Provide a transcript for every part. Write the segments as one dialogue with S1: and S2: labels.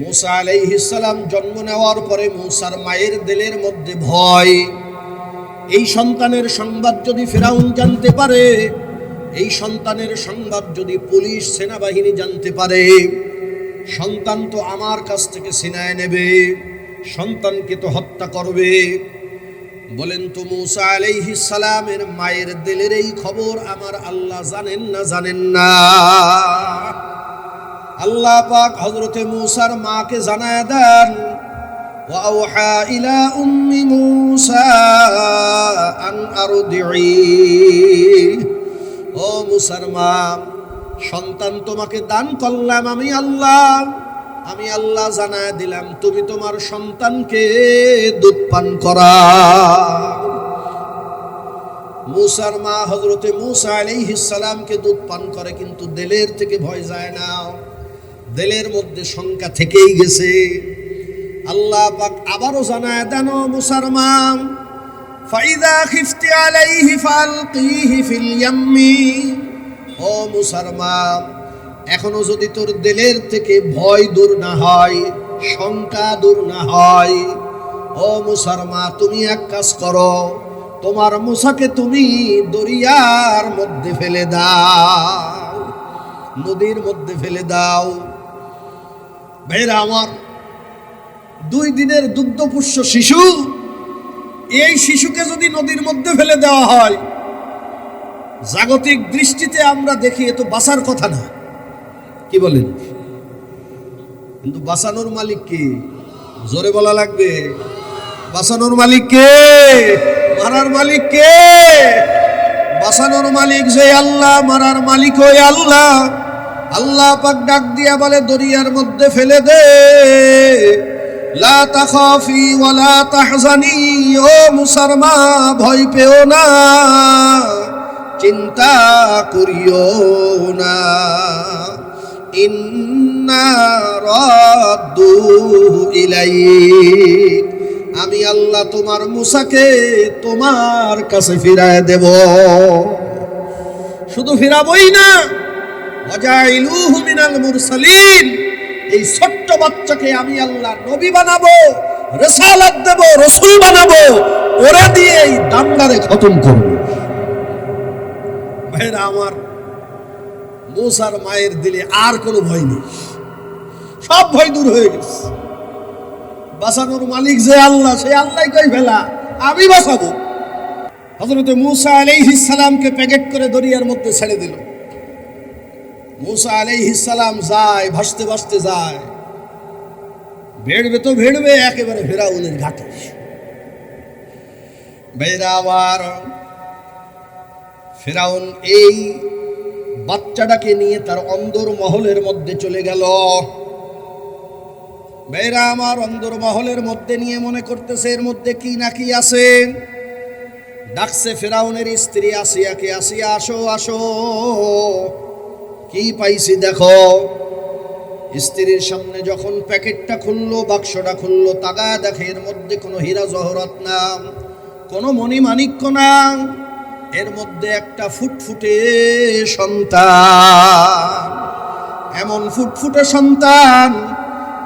S1: মূসা আলাইহিস সালাম জন্ম নেওয়ার পরে মূসার মায়ের দিলের মধ্যে ভয়। এই সন্তানের সংবাদ যদি ফিরাউন জানতে পারে, এই সন্তানের সংবাদ যদি পুলিশ সেনাবাহিনী জানতে পারে, সন্তান তো আমার কাছ থেকে ছিনায় নেবে, সন্তানকে তো হত্যা করবে। বলেন তো মূসা আলাইহিস সালামের মায়ের দিলের এই খবর আমার আল্লাহ জানেন না জানেন না? আল্লাহ পাক হযরতে মূসার মাকে জানায় দেন, ওয়া আওহা ইলা উম্মি মূসা আন আরদিঈ, ও মূসার মা, সন্তান তোমাকে দান করলাম আমি আল্লাহ জানায় দিলাম, তুমি তোমার সন্তানকে দুধ পান করাও। মূসার মা হযরতে মূসা আলাইহিস সালামকে দুধ পান করে, কিন্তু দিলের থেকে ভয় যায় না, দিলের মধ্যে শঙ্কা থেকেই গেছে। আল্লাহ পাক আবারও জানায় দেন, মূসার মা, ফাইদা খিফতি আলাইহি ফালকিহি ফিল ইয়াম্মি, ও মূসার মা, এখনো যদি তোর দিলের থেকে ভয় দূর না হয়, শঙ্কা দূর না হয়, ও মূসার মা, তুমি এক কাজ করো, তোমার মূসাকে তুমি দরিয়ার মধ্যে ফেলে দাও, নদীর মধ্যে ফেলে দাও। ভাইরা আমার, 2 দিনের দুগ্ধপুষ্য শিশু, এই শিশুকে যদি নদীর মধ্যে ফেলে দেওয়া হয়, জাগতিক দৃষ্টিতে আমরা দেখি এ তো বাঁচার কথা না, কি বলেন? কিন্তু বাঁচানোর মালিক কে? জোরে বলা লাগবে। বাঁচানোর মালিক কে? মারার মালিক কে? বাঁচানোর মালিক যে আল্লাহ, মারার মালিক ওই আল্লাহ। আল্লাহ পাক ডাক দিয়া বলে, দরিয়ার মধ্যে ফেলে দে, লা তাখাফি ওয়া লা তাহজানি, ও মূসার মা, ভয় পেও না, চিন্তা করিও না, ইন্না রাদ্দুহু ইলাইক, আমি আল্লাহ তোমার মূসাকে তোমার কাছে ফিরায় দেব। শুধু ফিরাবই না, ওয়াজাইলুহু মিনাল মুরসালিন, এই ছোট্ট বাচ্চাকে আমি আল্লাহ নবী বানাবো, রিসালাত দেব, রাসূল বানাবো, ওরে দিয়ে এই দাঙ্গারে খতম করব। ভাইরা আমার, মূসার মায়ের দিলে আর কোনো ভয় নেই, সব ভয় দূর হয়ে গেছে। বাঁচানোর মালিক যে আল্লাহ, সেই আল্লাহ কই ফেলা, আমি বাঁচাবো। হযরতে মূসা আলাইহিস সালামকে প্যাকেট করে দরিয়ার মধ্যে ছেড়ে দিল। মূসা আলাইহিস সালাম যায়, ভাসতে ভাসতে যায়, ভেড়বে তো ভেড়বে একেবারে ফিরাউনের ঘাটে। ভাইরা আমার, ফিরাউন এই বাচ্চাটাকে নিয়ে তার অন্দর মহলের মধ্যে চলে গেল। ভাইরা আমার, অন্দর মহলের মধ্যে নিয়ে মনে করতেছে এর মধ্যে কি না কি আছে। ডাকছে ফিরাউনের স্ত্রী আসিয়াকে, আসিয়া আসো আসো, কি পাইছি দেখো। স্ত্রীর সামনে যখন প্যাকেটটা খুললো, বাক্সটা খুললো, তাকায় দেখে এর মধ্যে কোনো হীরা জহরত না, কোনো মণিমাণিক্য না, এর মধ্যে একটা ফুটফুটে সন্তান। এমন ফুটফুটে সন্তান,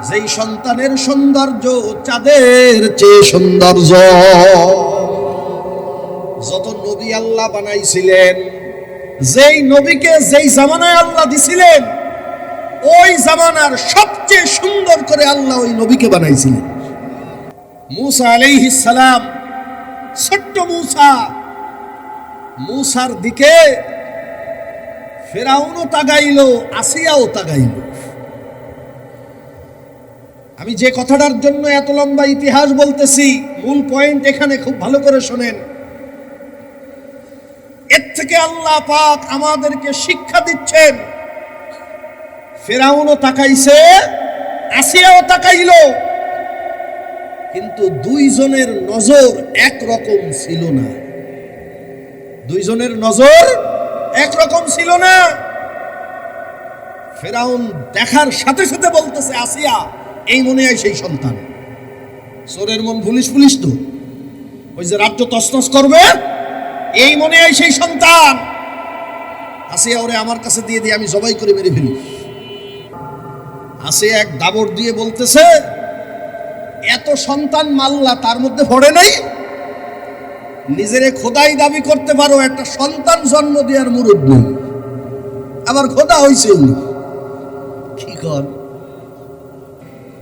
S1: যেই সন্তানের সৌন্দর্য চাঁদের চেয়ে সৌন্দর্য। যত নবী আল্লাহ বানাইছিলেন, যেই নবীকে যেই জামানায় আল্লাহ দিছিলেন, ওই জামানার সবচেয়ে সুন্দর করে আল্লাহ ওই নবীকে বানাইছিলেন। মূসা আলাইহিস সালাম, ছোট্ট মূসার দিকে ফিরাউনও তাকাইল, আসিয়াও তাকাইল। আমি যে কথাটার জন্য এত লম্বা ইতিহাস বলতেছি, মূল পয়েন্ট এখানে, খুব ভালো করে শোনেন। এর থেকে আল্লাহ পাক আমাদেরকে শিক্ষা দিচ্ছেন, ফিরাউনও তাকাইছে, আসিয়াও তাকাইল, কিন্তু 2 জনের নজর একরকম ছিল না। 2 জনের নজর একরকম ছিল না। ফিরাউন দেখার সাথে সাথে বলতেছে, আসিয়া, এই মনে হয় সেই সন্তান। চোরের মন পুলিশ তো, ওই যে রাজ্য তছনছ করবে, এই মনে হয় সেই সন্তান। আসিয়া, ওরে আমার কাছে দিয়ে দিয়ে আমি জবাই করে মেরে ফেলি। আসে এক দাবর দিয়ে বলতেছে, এত সন্তান মাল্লা তার মধ্যে পড়ে নাই? নিজেরে খোদাই দাবি করতে পারো, একটা সন্তান জন্ম দেওয়ার মুরুদ নেই, আবার খোদা হইছে কি কর?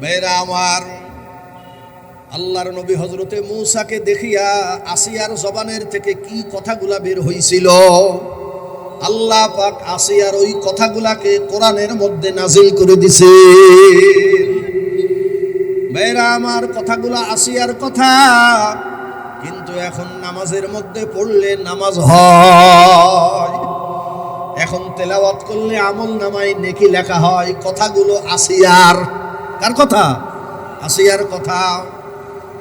S1: মেয়েরা আমার, আল্লাহর নবী হযরতে মূসাকে দেখিয়া আসিয়ার জবানের থেকে কি কথাগুলা বের হইছিল, আল্লাহ পাক আসিয়ার ওই কথাগুলাকে কোরআনের মধ্যে নাজিল করে দিছে। মেয়েরা আমার, কথাগুলা আসিয়ার কথা, কিন্তু এখন নামাজের মধ্যে পড়লে নামাজ হয়, এখন তেলাওয়াত করলে আমল নামায় নেকি লেখা হয়। কথাগুলো আসিয়ার, কার কথা? আসিয়ার কথা।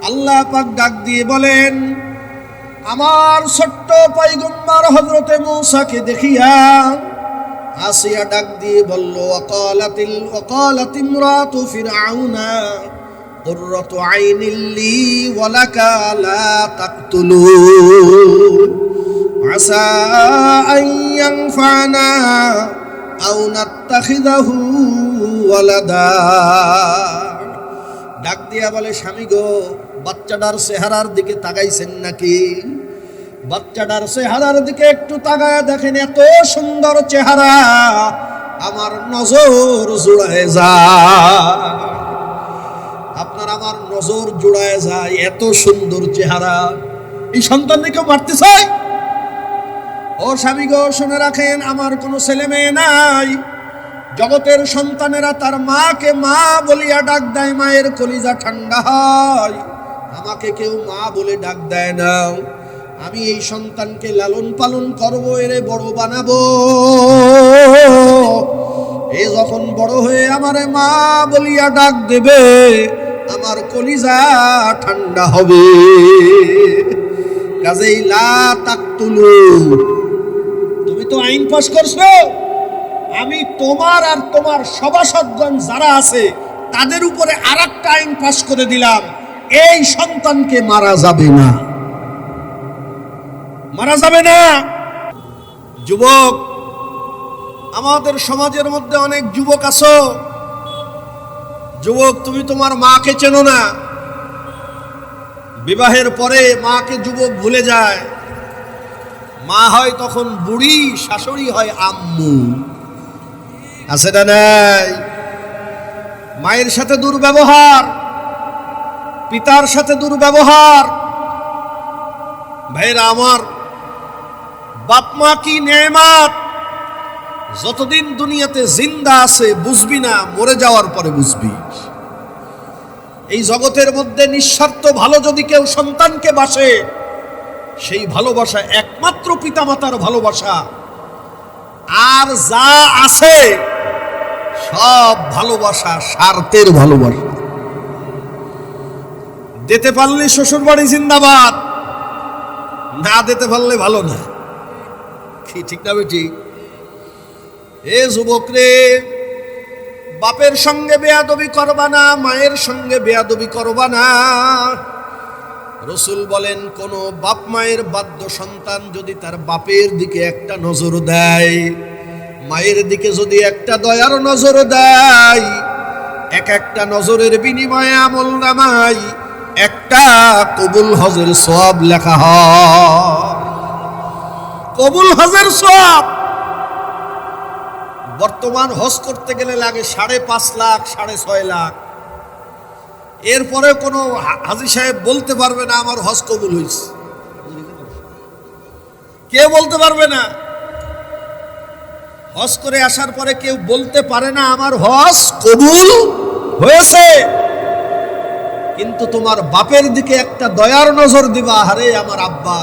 S1: আল্লাহ পাক ডাক দিয়ে বলেন, আমার ছোট্ট পয়গম্বর হযরতে মূসাকে দেখিয়া আসিয়া ডাক দিয়ে বলল, ওয়াকালাত ইমরাতু ফিরআউনা কুররাতু আইনিল লি ওয়া লাকা লা তাকতুলু আসা আন ইয়ানফানা আও নাত্তাখিযাহু ওয়ালাদা। ডাক দিয়া বলে, স্বামী গো, বাচ্চাটার চেহারার দিকে তাকাইছেন নাকি? বাচ্চাটার চেহারার দিকে একটু তাকায় দেখেন, এত সুন্দর চেহারা, আমার নজর জুড়ায় যায়। আপনার আমার নজর জুড়ায় যায়, এত সুন্দর চেহারা। এই সন্তানকে কেউ মারতে চায়? ও স্বামী গো, শুনে রাখেন, আমার কোনো ছেলে মেয়ে নাই। জগতের সন্তানেরা তার মাকে মা বলিয়া ডাক দেয়, মায়ের কলিজা ঠান্ডা হয়। আমাকে কেউ মা বলে ডাক দেয় না। আমি এই সন্তানকে লালন পালন করবো, এরে বড় বানাবো। এ যখন বড় হয়ে আমারে মা বলিয়া ডাক দেবে, আমার কলিজা ঠান্ডা হবে। কাজেই লা তাকতুলু, তুমি তো আইন পাস করছো, আমি তোমার আর তোমার সভাসদগণ যারা আছে তাদের উপরে আরেকটা আইন পাস করে দিলাম, এই সন্তানকে মারা যাবে না, মারা যাবে না। যুবক, আমাদের সমাজের মধ্যে অনেক যুবক আছো। যুবক, তুমি তোমার মাকে চেনো না। বিবাহের পরে মাকে যুবক ভুলে যায়। মা হয় তখন বুড়ি, শাশুড়ি হয় আম্মু। আছে না নাই? মায়ের সাথে দুর্ব্যবহার, পিতার সাথে দুর্ব্যবহার। ভাইরা আমার, বাপ মা কি নেয়ামত, যতদিন দুনিয়াতে জিন্দা আছে বুঝবি না, মরে যাওয়ার পরে বুঝবি। এই জগতের মধ্যে নিঃস্বার্থ ভালো যদি কেউ সন্তানকে বাসে, সেই ভালোবাসা একমাত্র পিতামাতার ভালোবাসা। আর যা আছে সব ভালোবাসা স্বার্থের ভালোবাসা। দিতে পারলে শ্বশুর বাড়ি জিন্দাবাদ, না দিতে পারলে ভালো না। কি ঠিক না বেটি? এ যুবক রে, বাপের সঙ্গে বেয়াদবি করবা না, মায়ের সঙ্গে বেয়াদবি করবা না। রাসূল বলেন, কোন বাপ মায়ের বাধ্য সন্তান যদি তার বাপের দিকে একটা নজর দেয়, মায়ের দিকে যদি একটা দয়ার নজর দেয়, এক একটা নজরের বিনিময়ে আমল নামায় একটা কবুল হজের সওয়াব লেখা হয়। কবুল হজের সওয়াব। বর্তমান হজ করতে গেলে লাগে 5.5 লাখ, 6.5 লাখ। এরপরে কোনো হাজী সাহেব বলতে পারবে না আমার হজ কবুল হয়েছে, কেউ বলতে পারবে না। হজ করে আসার পরে কেউ বলতে পারে না আমার হজ কবুল হয়েছে। কিন্তু তোমার বাপের দিকে একটা দয়ার নজর দিবা, আহারে আমার আব্বা,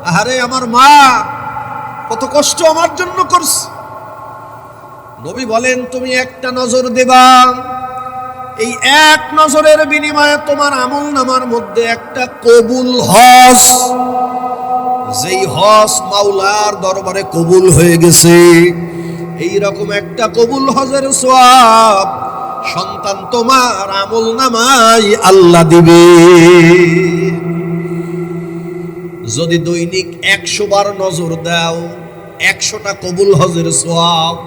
S1: আহারে আমার মা, কত কষ্ট আমার জন্য করছে। নবী বলেন, তুমি একটা নজর দেবা, এই এক নজরের বিনিময়ে তোমার আমল নামার মধ্যে একটা কবুল হজ, যেই হজ মাওলার দরবারে কবুল হয়ে গেছে, এই রকম একটা কবুল হজের সওয়াব সন্তান তোমার আমল নামায় আল্লাহ দিবে। যদি দৈনিক 100 বার নজর দাও, 100টা কবুল হজের সওয়াব।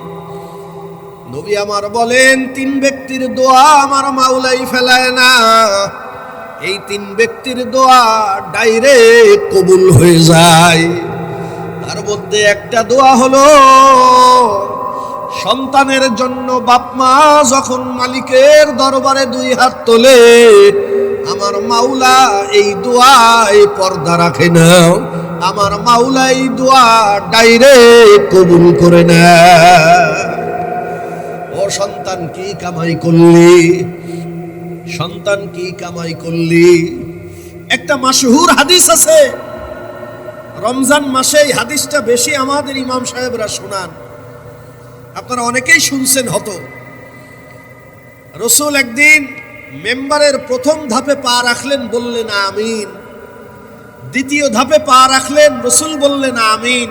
S1: নবী আমার বলেন, 3 ব্যক্তির দোয়া আমার মাওলাই ফেলায় না। এই 3 ব্যক্তির দোয়া ডাইরেক্ট কবুল হয়ে যায়। তার মধ্যে একটা দোয়া হলো সন্তানের জন্য বাপ মা যখন মালিকের দরবারে 2 হাত তোলে, আমার মাওলা এই দোয়ায় পর্দা রাখে না, আমার মাওলা এই দোয়া ডাইরেক্ট কবুল করে না। ও সন্তান কি কামাই করলি, সন্তান কি কামাই করলি। একটা মাশহুর হাদিস আছে, রমজান মাসে এই হাদিসটা বেশি আমাদের ইমাম সাহেবরা শোনান, আপনারা অনেকেই শুনছেন হতো। রাসূল একদিন মেম্বারের প্রথম ধাপে পা রাখলেন, বললেন আমিন। দ্বিতীয় ধাপে পা রাখলেন, রাসূল বললেন আমিন।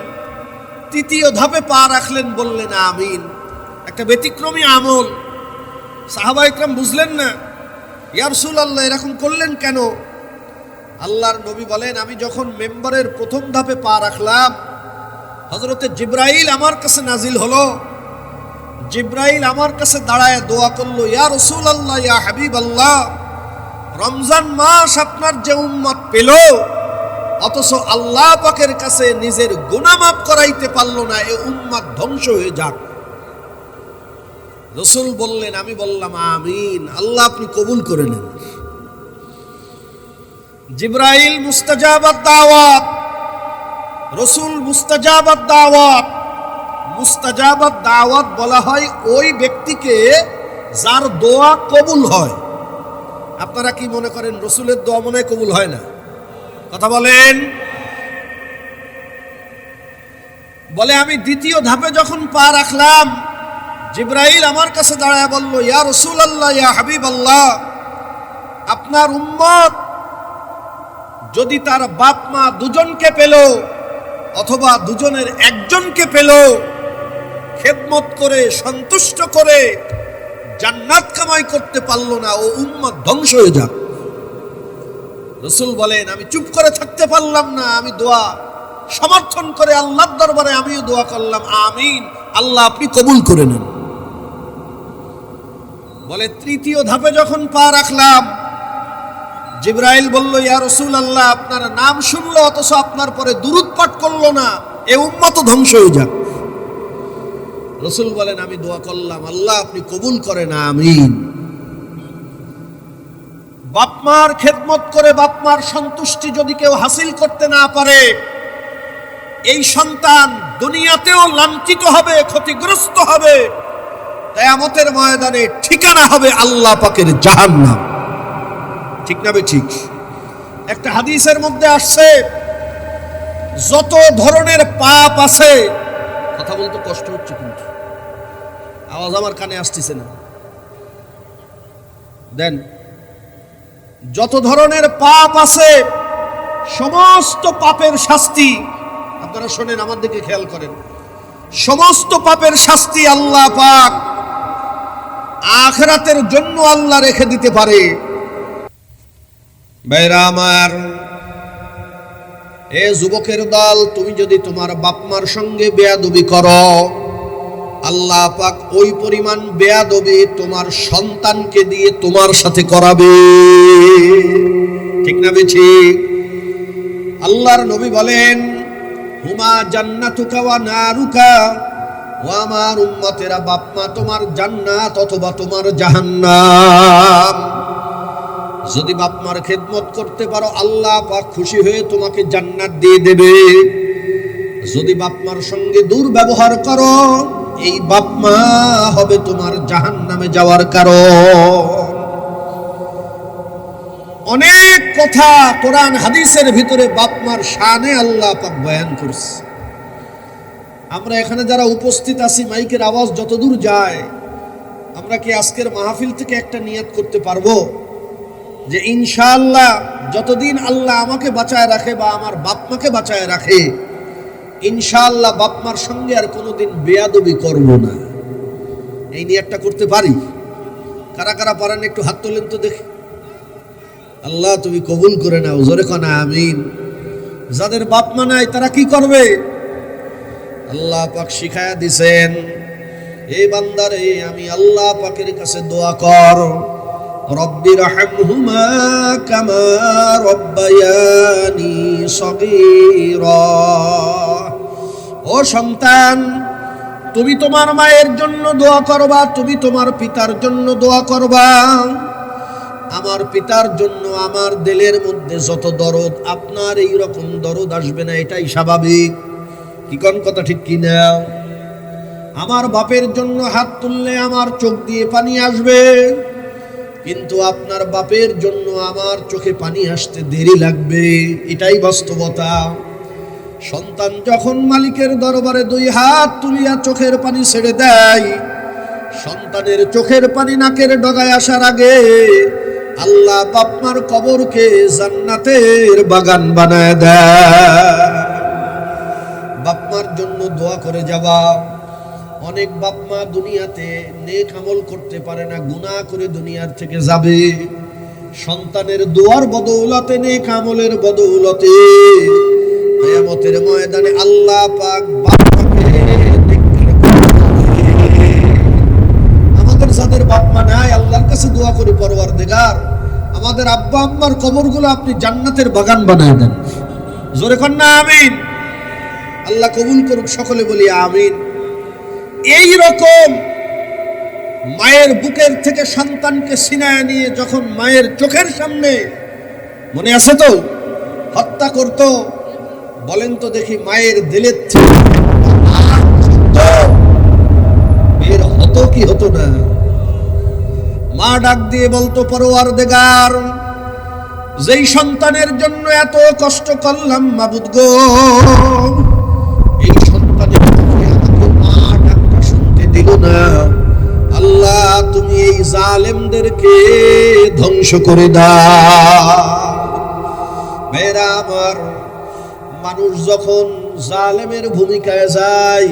S1: তৃতীয় ধাপে পা রাখলেন, বললেন আমিন। একটা ব্যতিক্রমী আমল। সাহাবা ইকরাম বুঝলেন না, ইয়া রাসূলুল্লাহ এরকম করলেন কেন? আল্লাহর নবী বলেন, আমি যখন মেম্বারের প্রথম ধাপে পা রাখলাম, হযরতে জিবরাইল আমার কাছে নাজিল হলো। জিবরাইল আমার কাছে দাঁড়ায় দোয়া করলো, ইয়া রাসূলুল্লাহ, ইয়া হাবিবাল্লাহ, রমজান মাস আপনার যে উম্মত পেল, অথচ আল্লাহ পাকের কাছে নিজের গুনাহ মাফ করাইতে পারল না, এই উম্মত ধ্বংস হয়ে যাক। রাসূল বললেন, আমি বললাম আমিন, আল্লাহ আপনি কবুল করে নেন। জিবরাইল মুস্তাজাবাত দাওয়াত, রাসূল মুস্তাজাবাত দাওয়াত। মুস্তাজাবাত দাওয়াত বলা হয় ওই ব্যক্তিকে যার দোয়া কবুল হয়। আপনারা কি মনে করেন রাসূলের দোয়া মনে হয় কবুল হয় না? কথা বলেন। বলে আমি দ্বিতীয় ধাপে যখন পা রাখলাম, জিবরাইল আমার কাছে দাঁড়ায় বলল, ইয়া রাসূলুল্লাহ, ইয়া হাবিবাল্লাহ, আপনার উম্মত যদি তার বাপ মা দুজনকে পেল অথবা দুজনের একজনকে পেল, খেদমত করে সন্তুষ্ট করে জান্নাত কামাই করতে পারল না, ও উম্মত ধ্বংস হয়ে যাক। রাসূল বলেন, আমি চুপ করে থাকতে পারলাম না, আমি দোয়া সমর্থন করে আল্লাহর দরবারে আমিও দোয়া করলাম, আমিন, আল্লাহ আপনি কবুল করে নেন। বলে তৃতীয় ধাপে যখন পা রাখলাম, জিবরাইল বলল, ইয়া রাসূলুল্লাহ, আপনার নাম শুনলো অথচ আপনার পরে দুরূদ পাঠ করলো না, এ উম্মত ধ্বংস হয়ে যাক। রাসূল বলেন, আমি দোয়া করলাম, আল্লাহ আপনি কবুল করেন, আমিন। বাপমার খেদমত করে বাপমার সন্তুষ্টি যদি কেউ হাসিল করতে না পারে, এই সন্তান দুনিয়াতেও লাঞ্ছিত হবে, ক্ষতিগ্রস্ত হবে, কিয়ামতের ময়দানে ঠিকানা হবে আল্লাহ পাকের জাহান্নাম। ঠিক না ঠিক? একটা হাদিসের মধ্যে আসছে, যত ধরনের পাপ আছে, কথা বলতে কষ্ট হচ্ছে কিন্তু আওয়াজ আমার কানে আসতেছে না, দেন, যত ধরনের পাপ আছে সমস্ত পাপের শাস্তি, আপনারা শোনেন, আমার দিকে খেয়াল করেন, সমস্ত পাপের শাস্তি আল্লাহ পাক আখিরাতের জন্য আল্লাহ রেখে দিতে পারে। ভাইরা আমার, এ যুবকের দল, তুমি যদি তোমার বাপ মার সঙ্গে বেয়াদবি করো, আল্লাহ পাক ওই পরিমাণ বেয়াদবি তোমার সন্তানকে দিয়ে তোমার সাথে করাবে। ঠিক না ঠিক? আল্লাহর নবী বলেন, হুমা জান্নাতুকা ওয়া নারুকা, ও আমার উম্মতেরা, বাপ মা তোমার জান্নাত অথবা তোমার জাহান্নাম। যদি বাপ মার খেদমত করতে পারো, আল্লাহ পাক খুশি হয়ে তোমাকে জান্নাত দিয়ে দেবে। যদি বাপ মার সঙ্গে দুর্ব্যবহার করো, এই বাপ মা হবে তোমার জাহান্নামে যাওয়ার কারণ। অনেক কথা কোরআন হাদিসের ভিতরে বাপ মার শানে আল্লাহ পাক বয়ান করছে। আমরা এখানে যারা উপস্থিত আছি, মাইকের আওয়াজ যতদূর যায়, আমরা কি আজকের মাহফিল থেকে একটা নিয়ত করতে পারবো যে ইনশাআল্লাহ যতদিন আল্লাহ আমাকে বাঁচায় রাখে বা আমার বাপ মাকে বাঁচায় রাখে, ইনশাআল্লাহ বাপ মার সঙ্গে আর কোনোদিন বেয়াদবি করব না। এই নিয়তটা করতে পারি? কারা কারা পারেন একটু হাত তোলেন তো দেখি। আল্লাহ তুমি কবুল করে নাও, জোরে কনা আমিন। যাদের বাপ মা নাই তারা কি করবে? আল্লাহ পাক শিখায়া দিছেন, এ বান্দারে আমি আল্লাহ পাকের কাছে দোয়া কর, রব্বির রহমহুমা কামা রব্বায়ানি সগীরা। ও সন্তান, তুমি তোমার মায়ের জন্য দোয়া করবা, তুমি তোমার পিতার জন্য দোয়া করবা। আমার পিতার জন্য আমার দিলের মধ্যে যত দরদ, আপনার এই রকম দরদ আসবে না, এটাই স্বাভাবিক। কি কোন কথা ঠিক কিনা? আমার বাপের জন্য হাত তুললে আমার চোখ দিয়ে পানি আসবে, কিন্তু আপনার বাপের জন্য আমার চোখে পানি আসতে দেরি লাগবে, এটাই বাস্তবতা। সন্তান যখন মালিকের দরবারে দুই হাত তুলিয়া চোখের পানি ছেড়ে দেয়, সন্তানের চোখের পানি নাকের ডগায় আসার আগে আল্লাহ বাপমার কবরকে জান্নাতের বাগান বানায় দেয়। বাপমার জন্য দোয়া করে যাবা। অনেক বাপমা দুনিয়াতে নেক আমল করতে পারে না, গুনাহ করে দুনিয়ার থেকে যাবে। সন্তানের দোয়ার বদৌলতে, নেক আমলের বদৌলতে কিয়ামতের ময়দানে আল্লাহ পাক বাপমাকে আমাদের যাদের বাপমা নাই, আল্লাহর কাছে দোয়া করি, পরওয়ারদিগার আমাদের আব্বা আম্মার কবরগুলো আপনি জান্নাতের বাগান বানায় দেন। জোরে কর না আমিন। আল্লাহ কবুল করুক, সকলে বলি আমিন। এই রকম মায়ের বুকের থেকে সন্তানকে সিনায় নিয়ে যখন মায়ের চোখের সামনে, মনে আছে তো, হত্যা করত, বলেন তো দেখি মায়ের দিলের থেকে বের হতো কি হতো না? মা ডাক দিয়ে বলতো, পরওয়ারদিগার, যেই সন্তানের জন্য এত কষ্ট করলাম মাবুদ গো, এই সন্তানের আমাকে মা ডাকটা শুনতে দিল না। আল্লাহ তুমি এই জালেমদেরকে ধ্বংস করে দাও। মেয়েরা আমার, মানুষ যখন জালেমের ভূমিকায় যায়,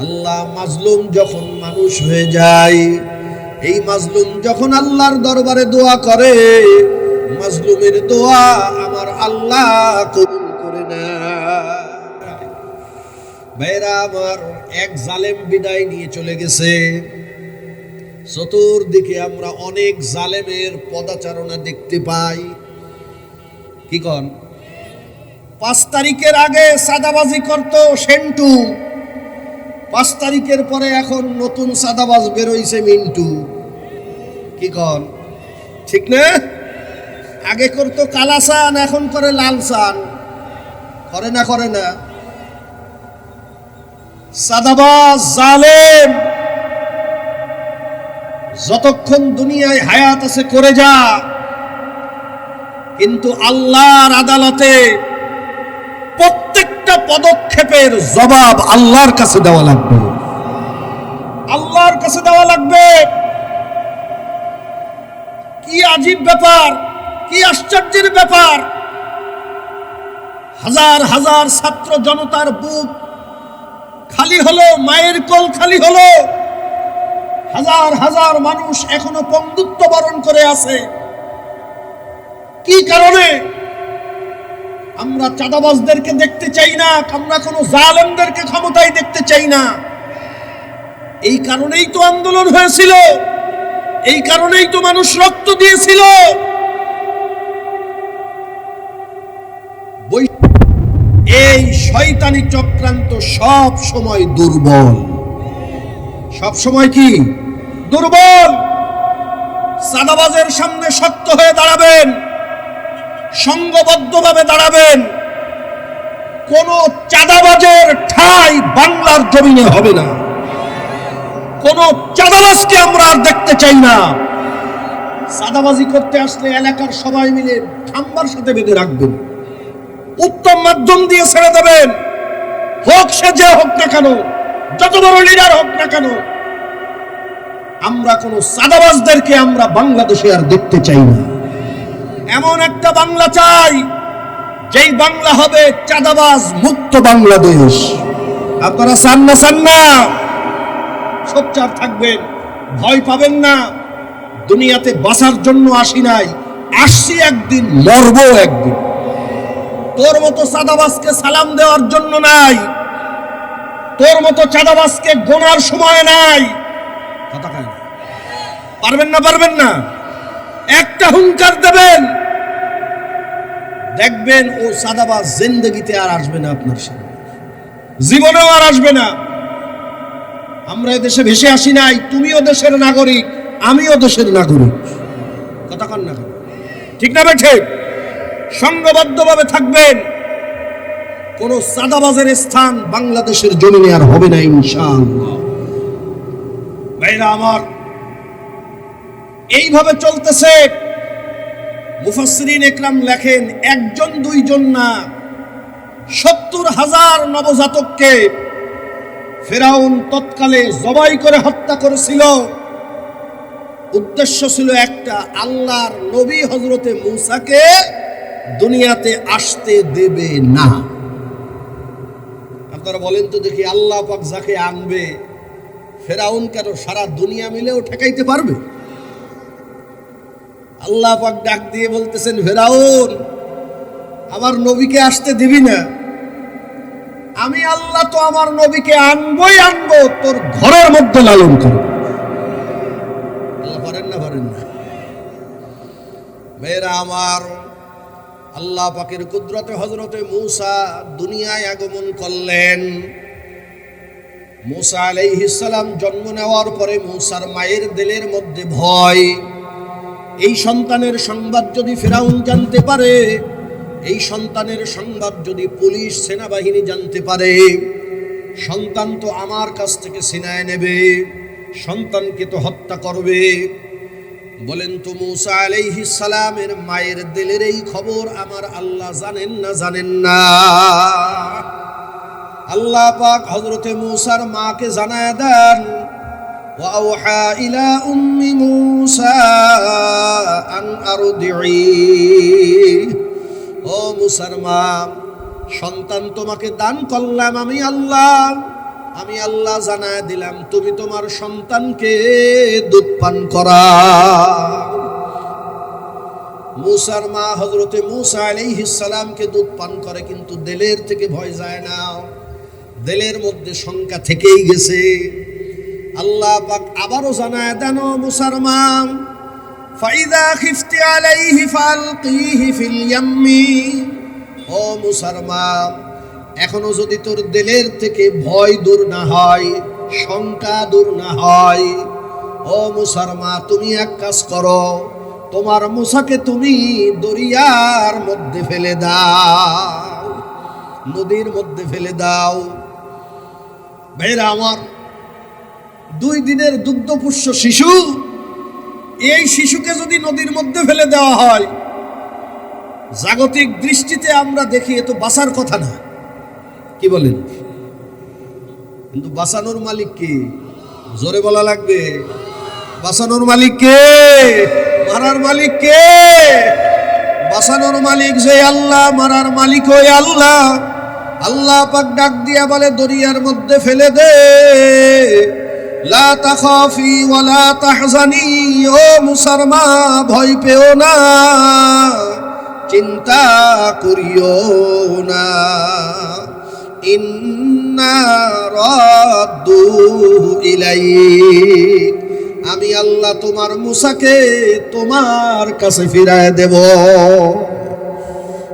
S1: আল্লাহ মাজলুম যখন মানুষ হয়ে যায়, এই মাজলুম যখন আল্লাহর দরবারে দোয়া করে, মাজলুমের দোয়া আমার আল্লাহ কবুল করে না। ভাইরা আমার, এক জালেম বিদায় নিয়ে চলে গেছে। চতুর্দিকে আমরা অনেক জালেমের পদাচারণা দেখতে পাই। কি কন? 5 তারিখের আগে সাদাবাজি করত সেন্টু, 5 তারিখের পরে এখন নতুন সাদাবাজ বেরোইছে মিন্টু। কি কন? ঠিক না? আগে করতো কালা চান, এখন করে লাল চান। করে না? করে না? সাদাবাজ জালেম যতক্ষণ দুনিয়ায় হায়াত আছে করে যা, কিন্তু আল্লাহর আদালতে প্রত্যেকটা পদক্ষেপের জবাব আল্লাহর কাছে দেওয়া লাগবে, আল্লাহর কাছে দেওয়া লাগবে। কি আজীব ব্যাপার, কি আশ্চর্যের ব্যাপার! হাজার হাজার ছাত্র জনতার বুক খালি হলো, মায়ের কোল খালি হলো, হাজার হাজার মানুষ এখনো বন্দিত্ব বরণ করে আছে। কি কারণে? আমরা চাঁদাবাজদেরকে দেখতে চাই না, আমরা কোনো জালেমদেরকে ক্ষমতায় দেখতে চাই না। এই কারণেই তো আন্দোলন হয়েছিল, এই কারণেই তো মানুষ রক্ত দিয়েছিল। এই শয়তানি চক্রান্ত সব সময় দুর্বল, সব সময় কি দুর্বল। চাঁদাবাজের সামনে শক্ত হয়ে দাঁড়াবেন, সংঘবদ্ধভাবে দাঁড়াবেন। কোন চাঁদাবাজের ঠাঁই বাংলার জমিনে হবে না। কোন চাঁদাবাজকে আমরা আর দেখতে চাই না। চাঁদাবাজি করতে আসলে এলাকার সবাই মিলে খাম্বার সাথে বেঁধে রাখবেন, উত্তম মাধ্যম দিয়ে ছেড়ে দেবেন। হোক সে যে হোক না কেন, যত বড় লিডার হোক না কেন, আমরা কোন চাঁদাবাজদেরকে আমরা বাংলাদেশে আর দেখতে চাই না। এমন একটা বাংলা চাই, যেই বাংলা হবে চাঁদাবাজ মুক্ত বাংলাদেশ। আপনারা চান না? চান না? সোচ্চার থাকবেন, ভয় পাবেন না। দুনিয়াতে বাঁচার জন্য আসি নাই, আসছি একদিন, মরবো একদিন। তোর মতো চাঁদাবাজকে সালাম দেওয়ার জন্য নাই, তোর মতো চাঁদাবাজকে গোনার সময় নাই। কথা কয় না? পারবেন না? পারবেন না? একটা হুঙ্কার দেবেন, দেখবেন ও চাঁদাবাজ জিন্দেগিতে আর আসবে না আপনার সামনে, জীবনেও আর আসবে না। আমরা এদেশে ভেসে আসি নাই, তুমিও দেশের নাগরিক, আমিও দেশের নাগরিক। কথা কন না? ঠিক না বেঠে? সংঘবদ্ধভাবে থাকবেন। কোন চাঁদাবাজের স্থান বাংলাদেশের জমিনে আর হবে না ইনশাআল্লাহ। ভাইরা আমার, এইভাবে চলতেছে। মুফাসসিরিন ইকরাম লেখেন, একজন দুইজন না, 70,000 নবজাতককে ফেরাউন তৎকালে জবাই করে হত্যা করেছিল। উদ্দেশ্য ছিল একটা, আল্লাহর নবী হযরতে মূসাকে দুনিয়াতে আসতে দেবে না। আপনারা বলেন তো দেখি, আল্লাহ পাক যাকে আনবে, ফেরাউন কেন সারা দুনিয়া মিলেও ঠেকাইতে পারবে? আল্লাহ পাক ডাক দিয়ে বলতেছেন, ফেরাউন আমার নবীকে আসতে দিবি না? আমি আল্লাহ তো আমার নবীকে আনবই আনবো, তোর ঘরের মধ্যে লালন করব। আল্লাহ পারেন না? পারেন না? মেয়েরা আমার, আল্লাহ পাকের কুদরতে হযরতে মূসা দুনিয়ায় আগমন করলেন। মূসা আলাইহিস সালাম জন্ম নেওয়ার পরে মূসার মায়ের দিলের মধ্যে ভয়। এই সন্তানের সংবাদ যদি ফিরাউন জানতে পারে, এই সন্তানের সংবাদ যদি পুলিশ সেনাবাহিনী জানতে পারে, সন্তান তো আমার কাছ থেকে ছিনায় নেবে, সন্তানকে তো হত্যা করবে। বলেন তো, মূসা আলাইহিস সালামের মায়ের দিলের এই খবর আমার আল্লাহ জানেন না? জানেন না? আল্লাহ পাক হযরতে মূসার মাকে জানায় দেন, ওয়াওহা ইলা উম্মি মূসা আন আরদিঈ। ও মূসার মা, সন্তান তোমাকে দান করলাম আমি আল্লাহ জানায় দিলাম, তুমি তোমার সন্তানকে দুধ পান করাও। মূসার মা হযরতে মূসা আলাইহিস সালামকে দুধ পান করে, কিন্তু দিলের থেকে ভয় যায় না, দিলের মধ্যে শঙ্কা থেকেই গেছে। আল্লাহ পাক আবারও জানায় দেন, মূসার মা, ফাইদা খিফতি আলাইহি ফালকিহি ফিল ইয়াম্মি। ও মূসার মা, এখনো যদি তোর দিলের থেকে ভয় দূর না হয়, শঙ্কা দূর না হয়, ও মূসার মা, তুমি এক কাজ করো, তোমার মূসাকে তুমি দরিয়ার মধ্যে ফেলে দাও, নদীর মধ্যে ফেলে দাও। ভাইরা আমার, 2 দিনের দুগ্ধপুষ্য শিশু, এই শিশুকে যদি নদীর মধ্যে ফেলে দেওয়া হয়, জাগতিক দৃষ্টিতে আমরা দেখি এ তো বাঁচার কথা না, কি বলেন? কিন্তু বাঁচানোর মালিক কে? জোরে বলা লাগবে। বাঁচানোর মালিক কে? মারার মালিক কে? বাঁচানোর মালিক যে আল্লাহ, মারার মালিক ওই আল্লাহ। আল্লাহ পাক ডাক দিয়া বলে, দরিয়ার মধ্যে ফেলে দে। লা তাখাফি ওয়া লা তাহজানি। ও মূসার মা, ভয় পেও না, চিন্তা করিও না। ইন্না রাদ্দুহু ইলাইক। আমি আল্লাহ তোমার মূসাকে তোমার কাছে ফিরায় দেব।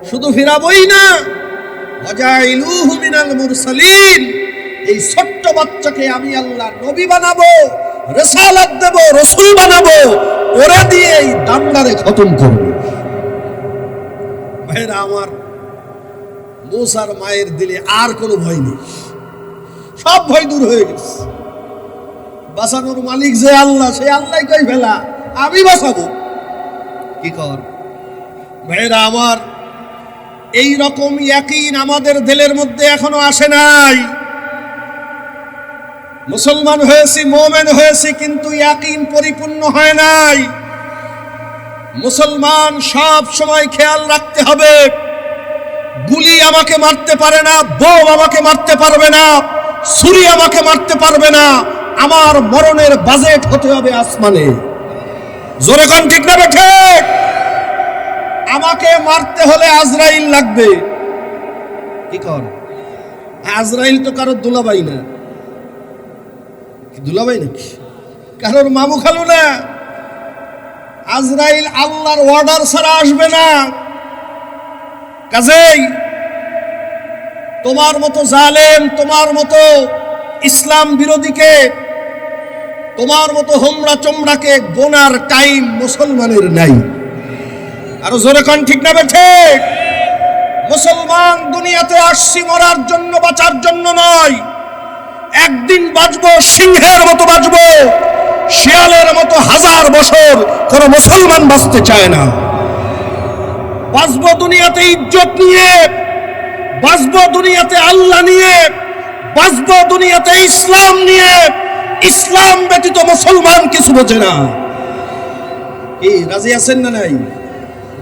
S1: শুধু ফিরাবই না, ওয়াজাইলুহু মিনাল মুরসালিন। এই ছোট্ট বাচ্চাকে আমি আল্লাহ নবী বানাবো, রিসালাত দেব, রাসূল বানাবো, ওরে দিয়ে এই দাঙ্গারে খতম করব। ভাইরা আমার, মূসার মায়ের দিলে আর কোনো ভয় নেই, সব ভয় দূর হয়ে গেছে। বাঁচানোর মালিক যে আল্লাহ, সেই আল্লাহ কই ফেলা, আমি বাঁচাবো, কি কর? ভাইরা আমার, এই রকম ইয়াকিন আমাদের দিলের মধ্যে এখনো আসে নাই। মুসলমান হয়েছি, মুমিন হয়েছি, কিন্তু ইয়াকিন পরিপূর্ণ হয় নাই। মুসলমান সব সময় খেয়াল রাখতে হবে, গুলি আমাকে মারতে পারে না, বোম আমাকে মারতে পারবে না, ছুরি আমাকে মারতে পারবে না, আমার মরণের বাজেট হতে হবে আসমানে। জোরে কোন ঠিক না বেঠে? আমাকে মারতে হলে আজরাইল লাগবে, কি কর? আজরাইল তো কারোর দুলাভাই না, দুলাভাই নাকি কারোর মামু খালু না। আজরাইল আল্লাহর অর্ডার ছাড়া আসবে না। কাজেই তোমার মতো জালেম, তোমার মতো ইসলাম বিরোধীকে, তোমার মতো হোমরা চোমরাকে গোনার টাইম মুসলমানের নাই। আরো জোরে কোন ঠিক না বেঠে? মুসলমান দুনিয়াতে আসছি মরার জন্য, বাঁচার জন্য নয়। একদিন বাঁচবো, সিংহের মতো বাঁচবো, শিয়ালের মতো 1000 বছর কোন মুসলমান বাঁচতে চায় না। বাঁচবো দুনিয়াতে ইজ্জত নিয়ে, বাঁচবো দুনিয়াতে আল্লাহ নিয়ে, বাঁচবো দুনিয়াতে ইসলাম নিয়ে। ইসলাম ব্যতীত মুসলমান কিছু বোঝে না। কি রাজি আছেন না নাই?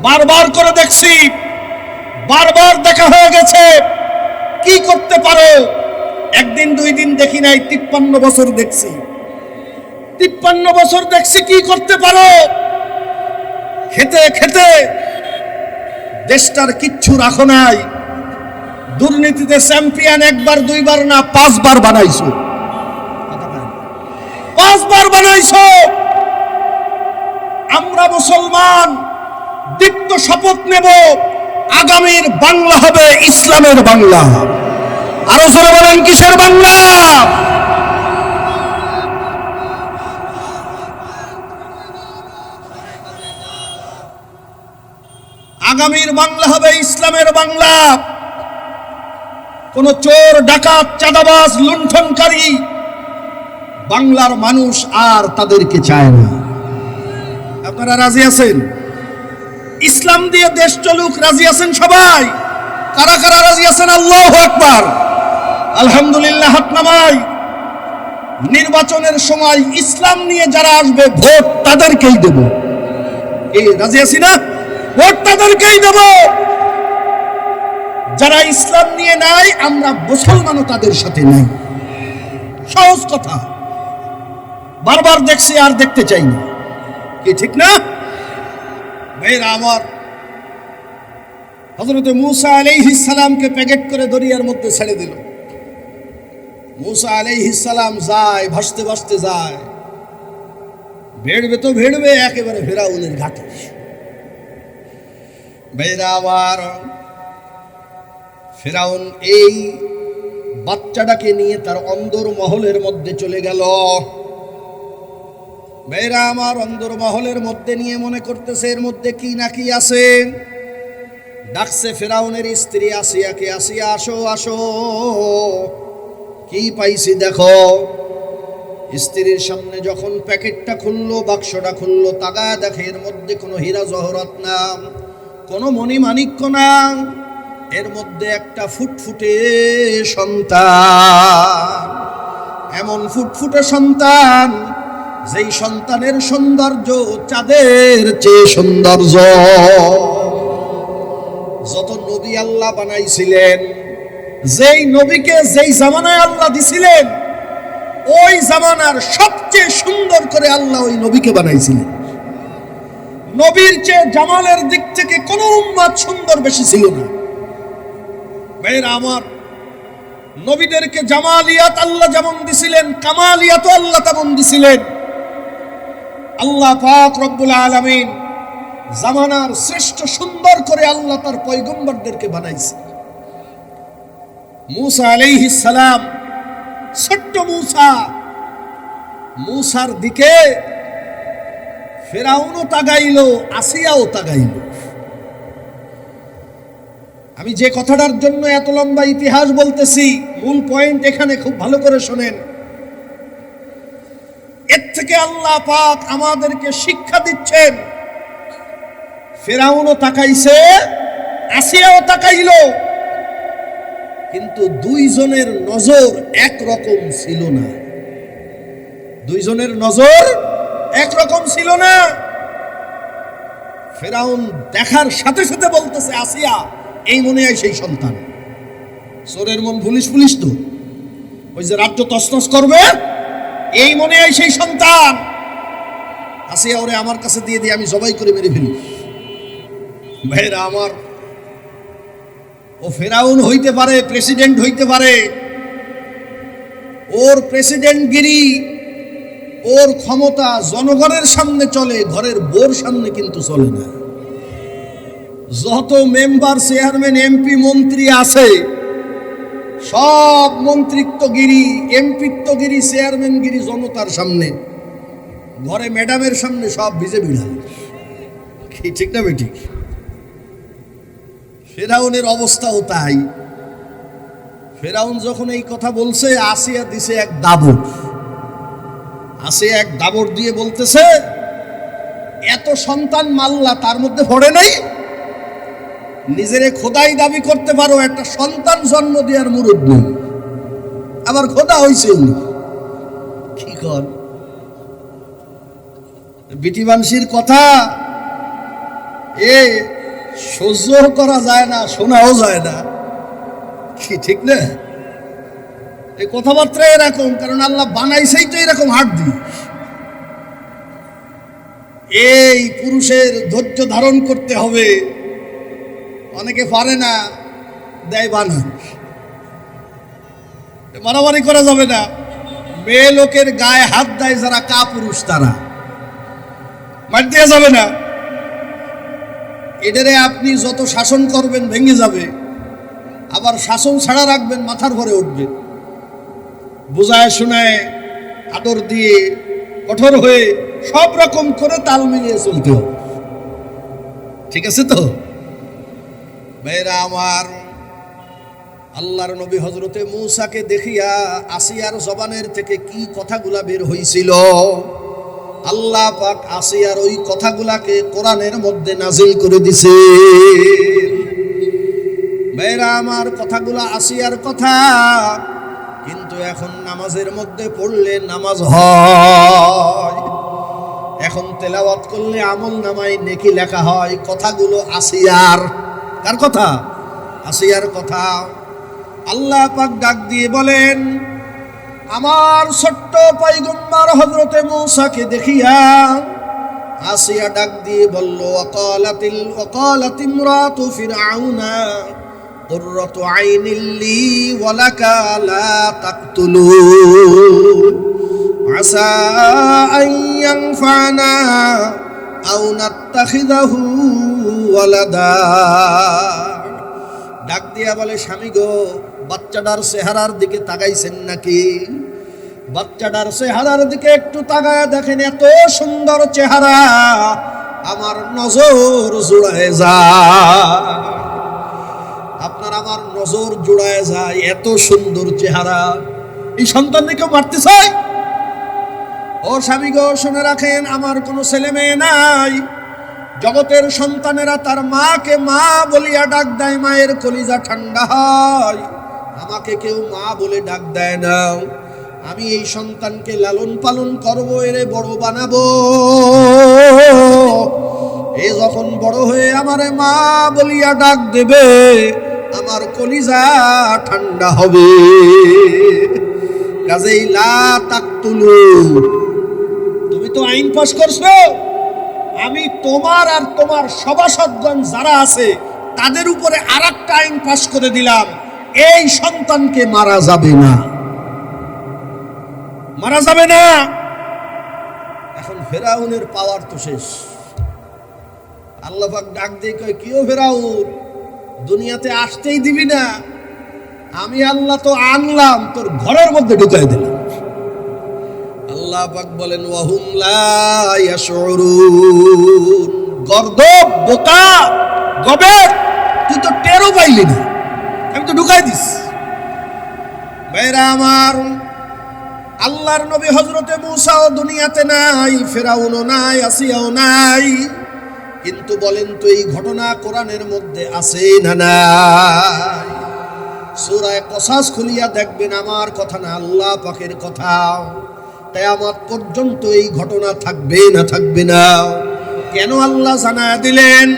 S1: বারবার করে দেখছি, বারবার দেখা হয়ে গেছে। কি করতে পারো? একদিন দুই দিন দেখি নাই, 53 বছর দেখছি। 53 বছর দেখছি। কি করতে পারো? খেতে খেতে দেশটার কিচ্ছু রাখো নাই। দুর্নীতিতে চ্যাম্পিয়ন একবার দুইবার না 5 বার বানাইছো, 5 বার বানাইছো। আমরা মুসলমান দীপ্ত শপথ নেব, আগামীর বাংলা হবে ইসলামের বাংলা। আরো জোরে বলেন, কিসের বাংলা? আগামীর বাংলা হবে ইসলামের বাংলা। কোন চোর, ডাকাত, চাঁদাবাজ, লুণ্ঠনকারী বাংলার মানুষ আর তাদেরকে চায় না। আপনারা রাজি আছেন? ইসলাম দিয়ে দেশ চলুক, রাজি আছেন সবাই? কারা কারা রাজি আছেন? আল্লাহু আকবার, আলহামদুলিল্লাহ। হাত নামাই। নির্বাচনের সময় ইসলাম নিয়ে যারা আসবে, ভোট তাদেরকেই দেব। এই রাজি আছি না? ভোট তাদেরকেই দেব। যারা ইসলাম নিয়ে নাই, আমরা মুসলমানও তাদের সাথে নাই। সহজ কথা। বারবার দেখছি আর দেখতে চাই না। কি ঠিক না ভাইরা আমার? হযরত মূসা আলাইহিস সালামকে প্যাকেট করে দরিয়ার মধ্যে ছেড়ে দিল। মূসা আলাইহিস সালাম যায়, ভাসতে ভাসতে যায়। ভেড়বে তো ভেড়বে একেবারে ফেরাউনের ঘাটে। ভাইরা আমার, ফেরাউন এই বাচ্চাটাকে নিয়ে তার অন্দর মহলের মধ্যে চলে গেল। ভাইরা আমার, অন্দর মহলের মধ্যে নিয়ে মনে করতেছে এর মধ্যে কি না কি আছে। ডাকছে ফেরাউনের স্ত্রী আসিয়াকে, আসিয়া আসো আসো, কি পাইছি দেখো। স্ত্রীর সামনে যখন প্যাকেটটা খুললো, বাক্সটা খুললো, তাকায় দেখে এর মধ্যে কোনো হীরা জহরত না, কোনো মণিমাণিক্য না। এর মধ্যে একটা ফুটফুটে সন্তান, এমন ফুটফুটে সন্তান যেই সন্তানের সৌন্দর্য চাঁদের চেয়ে সৌন্দর্য। যত নবী আল্লাহ বানাইছিলেন, যেই নবীকে যেই জামানায় আল্লাহ দিছিলেন, ওই জামানার সবচেয়ে সুন্দর করে আল্লাহ ওই নবীকে বানাইছিলেন। নবীর চেয়ে জামালের দিক থেকে কোন উম্মত সুন্দর বেশি ছিল না। ভাইরা আমার, নবীদেরকে জামালিয়াত আল্লাহ যেমন দিছিলেন, কামালিয়াত আল্লাহ তেমন দিছিলেন। আল্লাহ পাক রব্বুল আলামিন জামানার শ্রেষ্ঠ সুন্দর করে আল্লাহ তার পয়গম্বরদেরকে বানাইছে। মূসা আলাইহিস সালাম, ছোট্ট মূসা, মূসার দিকে ফেরাউনও তাকাইল, আসিয়াও তাকাইল। আমি যে কথাটার জন্য এত লম্বা ইতিহাস বলতেছি, মূল পয়েন্ট এখানে খুব ভালো করে শোনেন। এর থেকে আল্লাহ পাক আমাদেরকে শিক্ষা দিচ্ছেন। ফেরাউনও তাকাইছে, আসিয়াও তাকাইল, কিন্তু দুইজনের নজর একরকম ছিল না। দুইজনের নজর একরকম ছিল না। ফেরাউন দেখার সাথে সাথে বলতেছে, আসিয়া এই মনে হয় সেই সন্তান। চোরের মন পুলিশ পুলিশ তো, ওই যে রাজ্য তছনছ করবে, এই মনে হয় সেই সন্তান। আসিয়া ওরে আমার কাছে দিয়ে দিয়ে আমি জবাই করে মেরে ফেলি। ভাইরা আমার, ও ফেরাউন হইতে পারে, প্রেসিডেন্ট হইতে পারে, ওর প্রেসিডেন্টগিরি, ওর ক্ষমতা জনগণের সামনে চলে, ঘরের বোর সামনে কিন্তু চলে না। যত মেম্বার, চেয়ারম্যান, এমপি, মন্ত্রী আছে, সব মন্ত্রিত্বগিরি, এমপিত্বগিরি, চেয়ারম্যানগিরি জনতার সামনে, ঘরে ম্যাডামের সামনে সব ভিজে বিড়াল। কি ঠিক না বেঠিক? ফেরাউনের অবস্থাও তাই। ফেরাউন যখন এই কথা বলছে, আসিয়া দিছে এক দাবড়। আসিয়া এক দাবড় দিয়ে বলতেছে, এত সন্তান মাল্লা, তার মধ্যে পড়ে নাই? নিজেরে খোদাই দাবি করতে পারো, একটা সন্তান জন্ম দেওয়ার মুরুদ নেই, আবার খোদা হইছে। কি কর বিটি মানুষের কথা, এ সহ্য করা যায় না, শোনাও যায় না। কি ঠিক না? এই কথাবার্তা এরকম, কারণ আল্লাহ বানাইছেই তো এরকম হাত দিয়ে। এই পুরুষের ধৈর্য ধারণ করতে হবে, অনেকে পারে না, দেয় বানান। মারামারি করা যাবে না। মেয়ে লোকের গায়ে হাত দেয় যারা কাপুরুষ, তারা মার দেওয়া যাবে না। এটারে আপনি যত শাসন করবেন ভেঙে যাবে, আবার শাসন ছাড়া রাখবেন মাথার ভরে উঠবে। বুঝায় শোনায়, আদর দিয়ে, কঠোর হয়ে, সব রকম করে তাল মিলিয়ে চলতে হবে। ঠিক আছে তো মেয়েরা আমার? আল্লাহর নবী হযরতে মূসাকে দেখিয়া আসিয়ার জবানের থেকে কি কথাগুলা বের হইছিল, আল্লাহ পাক আসিয়ার ওই কথাগুলাকে কোরআনের মধ্যে নাজিল করে দিছে। মেয়েরা আমার, কথাগুলা আসিয়ার কথা, কিন্তু এখন নামাজের মধ্যে পড়লে নামাজ হয়, এখন তেলাওয়াত করলে আমল নামায় নেকি লেখা হয়। কথাগুলো আসিয়ার। কার কথা? আসিয়ার কথা। আল্লাহ পাক ডাক দিয়ে বলেন, আমার ছোট্ট পয়গম্বর হযরতে মূসাকে দেখিয়া আসিয়া ডাক দিয়ে বলল, ওয়াকালাত ইমরাতু ফিরআউনা কুররাতু আইনিল লি ওয়া লাকা লা তাকতুলুন আসা আন ইয়ানফানা আও নাত্তাখিযাহু ওয়ালাদা। ডাক দিয়া বলে, স্বামী গো, বাচ্চাটার চেহারার দিকে তাকাইছেন নাকি? বাচ্চাটার চেহারার দিকে একটু তাকায় দেখেন, এত সুন্দর চেহারা, আমার নজর জুড়ায় যায়। আপনার আমার নজর জুড়ায় যায়, এত সুন্দর চেহারা। এই সন্তানকে কেউ মারতে চায়? ও স্বামী গো, শুনে রাখেন, আমার কোনো ছেলে মেয়ে নাই। জগতের সন্তানেরা তার মাকে মা বলিয়া ডাক দেয়, মায়ের কলিজা ঠান্ডা হয়। আমাকে কেউ মা বলে ডাক দেয় না। আমি এই সন্তানকে লালন পালন করবো, এরে বড় বানাবো। এ যখন বড় হয়ে আমারে মা বলিয়া ডাক দেবে, আমার কলিজা ঠান্ডা হবে। কাজেই লা তাকতুলু, তুমি তো আইন পাস করছো, আমি তোমার আর তোমার সভাসদগণ যারা আছে তাদের উপরে আরেকটা আইন পাস করে দিলাম, এই সন্তানকে মারা যাবে না, মারা যাবে না। এখন ফেরাউনের পাওয়ার তো শেষ। আল্লাহ পাক ডাক দিয়ে কয়, কিও ফেরাউন, দুনিয়াতে আসতেই দিবি না? আমি আল্লাহ তো আনলাম, তোর ঘরের মধ্যে ঢুকাই দিলাম। আল্লাহ পাক বলেন, ওয়াহুম লা ইয়াশউরুন। গর্দব, বোকা, গবেট, তুই তো টেরও পাইলি না, আমি তো ঢুকাই দিস। ভাইরা আমার, আল্লাহর নবী হযরতে মূসাও দুনিয়াতে নাই, ফেরাউনও নাই, আসিয়াও নাই, কিন্তু বলেন তো এই ঘটনা কোরআনের মধ্যে আছে না নাই? সূরা কসাস খুলিয়া দেখবেন, আমার কথা না, আল্লাহ পাকের কথা। কিয়ামত পর্যন্ত এই ঘটনা থাকবে না, থাকবে না। কেন আল্লাহ জানায়া দিলেন?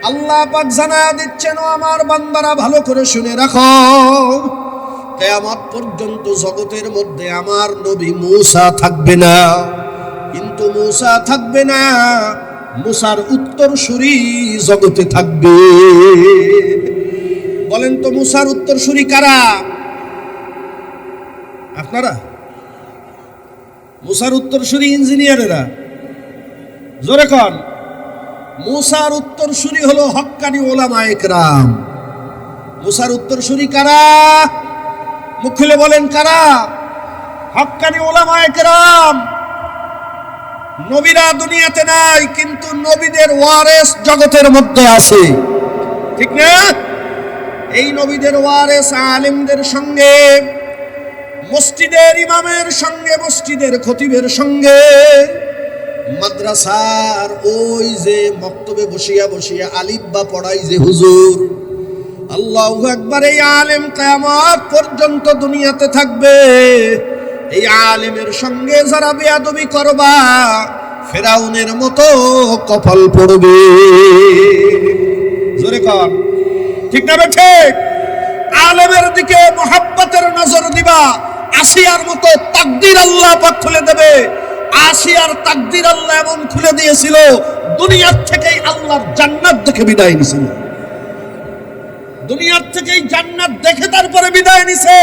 S1: আল্লাহ পাক জানায়া দিচ্ছেন, ও আমার বান্দারা ভালো করে শুনে রাখো, কিয়ামত পর্যন্ত জগতের মধ্যে আমার নবী মূসা থাকবে না। কিন্তু মূসা থাকবে না, মূসার উত্তরসূরি জগতে থাকবে। বলেন তো মুসার উত্তরসূরি কারা? আপনারা? মুসার উত্তরসূরি ইঞ্জিনিয়ারেরা? জোরে কন। মুসার উত্তরসূরি হলো হক্কানি ওলামায়ে কেরাম। মুসার উত্তরসূরি কারা? মুখ খুলে বলেন কারা? হক্কানি ওলামায়ে কেরাম। নবীরা দুনিয়াতে নাই, কিন্তু নবীদের ওয়ারেস জগতের মধ্যে আছে, ঠিক না? এই নবীদের ওয়ারেস আলেমদের সঙ্গে, মসজিদের ইমামের সঙ্গে, মসজিদের খতিবের সঙ্গে, মাদ্রাসার ওই যে মক্তবে বসিয়া বসিয়া আলিফ বা পড়াই যে হুজুর, আল্লাহু আকবার, এই আলেম কিয়ামত পর্যন্ত দুনিয়াতে থাকবে। এই আলেমের সঙ্গে যারা বেয়াদবি করবা, ফেরাউনের মতো কপাল পড়বে। জোরে কর, ঠিক না ঠিক? আলেমের দিকে মোহাব্বতের নজর দিবা, আসিয়ার মতো তাকদীর আল্লাহ পাক খুলে দেবে। আসিয়ার তাকদীর আল্লাহ এমন খুলে দিয়েছিল, দুনিয়ার থেকেই আল্লাহর জান্নাত দেখে বিদায় নিছিল। দুনিয়ার থেকেই জান্নাত দেখে তারপরে বিদায় নিছে।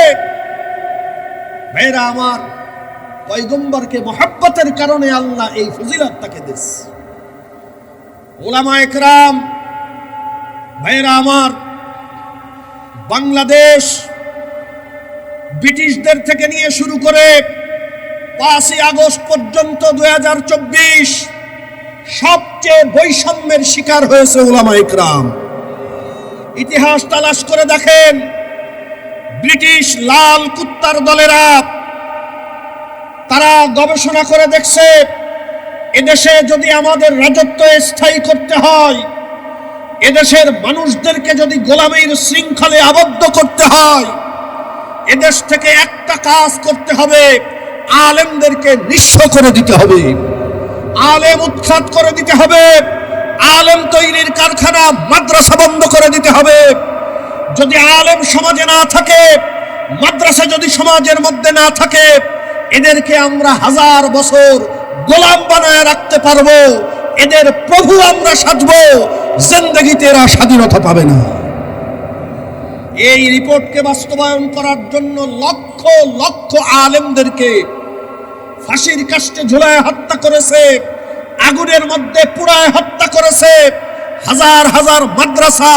S1: ভাইরা আমার, পয়গম্বরকে মোহাব্বতের কারণে আল্লাহ এই ফজিলত তাকে দিয়েছে। উলামায়ে কেরাম, ভাইরা আমার, বাংলাদেশ ব্রিটিশদের থেকে নিয়ে শুরু করে 5ই আগস্ট পর্যন্ত 2024 সবচেয়ে বৈষম্যের শিকার হয়েছে উলামায়ে কেরাম। ইতিহাস তালাশ করে দেখেন, ব্রিটিশ লাল কুত্তার দলেরা তারা গবেষণা করে দেখছে, এদেশে যদি আমাদের রাজত্ব স্থায়ী করতে হয়, এদেশের মানুষদেরকে যদি গোলামীর শৃঙ্খলে আবদ্ধ করতে হয়, এদেশ থেকে একটা কাজ করতে হবে, আলেমদেরকে নিঃস্ব করে দিতে হবে, আলেম উৎখাত করে দিতে হবে, আলেম তৈরির কারখানা মাদ্রাসা বন্ধ করে দিতে হবে। যদি আলেম সমাজে না থাকে, মাদ্রাসা যদি সমাজের মধ্যে না থাকে, এদেরকে আমরা 1000 বছর গোলাম বানায় রাখতে পারবো, এদের প্রভু আমরা সাজবো, জিন্দেগিতে এরা স্বাধীনতা পাবে না। এই রিপোর্টকে বাস্তবায়ন করার জন্য লক্ষ লক্ষ আলেমদেরকে ফাঁসির কাস্টে ঝুলায় হত্যা করেছে, আগুনের মধ্যে পুড়ায় হত্যা করেছে, হাজার হাজার মাদ্রাসা